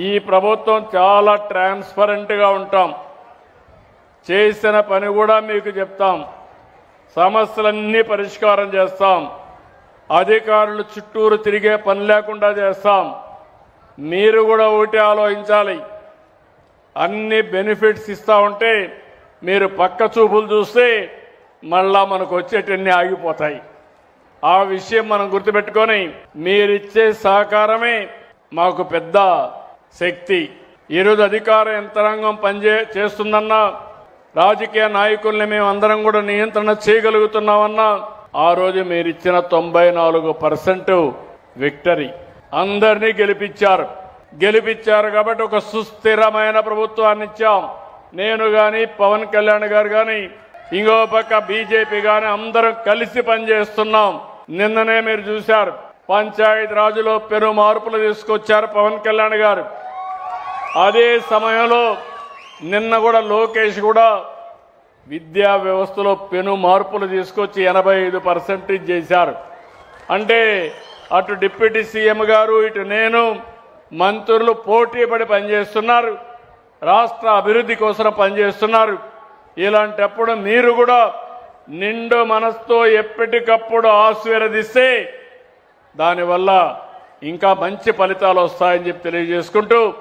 ఈ ప్రభుత్వం చాలా ట్రాన్స్పరెంట్గా ఉంటాం. చేసిన పని కూడా మీకు చెప్తాం. సమస్యలన్నీ పరిష్కారం చేస్తాం. అధికారులు చుట్టూరు తిరిగే పని లేకుండా చేస్తాం. మీరు కూడా ఒకటి ఆలోచించాలి. అన్ని బెనిఫిట్స్ ఇస్తా ఉంటే మీరు పక్క చూపులు చూస్తే మళ్ళా మనకు వచ్చేటన్నీ ఆగిపోతాయి. ఆ విషయం మనం గుర్తుపెట్టుకొని మీరిచ్చే సహకారమే మాకు పెద్ద శక్తి. ఈరోజు అధికార యంత్రాంగం చేస్తుందన్నా, రాజకీయ నాయకుల్ని మేము అందరం కూడా నియంత్రణ చేయగలుగుతున్నామన్నా, ఆ రోజు మీరు ఇచ్చిన 94% విక్టరీ. అందరినీ గెలిపించారు కాబట్టి ఒక సుస్థిరమైన ప్రభుత్వాన్ని ఇచ్చాం. నేను కానీ, పవన్ కళ్యాణ్ గారు కానీ, ఇంకో పక్క బీజేపీ కానీ అందరం కలిసి పనిచేస్తున్నాం. నిన్ననే మీరు చూశారు, పంచాయతీ రాజులో పెను మార్పులు తీసుకొచ్చారు పవన్ కళ్యాణ్ గారు. అదే సమయంలో నిన్న కూడా లోకేష్ కూడా విద్యా వ్యవస్థలో పెను మార్పులు తీసుకొచ్చి 85% చేశారు. అంటే అటు డిప్యూటీ సీఎం గారు, ఇటు నేను, మంత్రులు పోటీ పడి పనిచేస్తున్నారు. రాష్ట్ర అభివృద్ధి కోసం పనిచేస్తున్నారు. ఇలాంటప్పుడు మీరు కూడా నిండు మనసుతో ఎప్పటికప్పుడు ఆశీర్వదిస్తే దానివల్ల ఇంకా మంచి ఫలితాలు వస్తాయని చెప్పి తెలియజేసుకుంటూ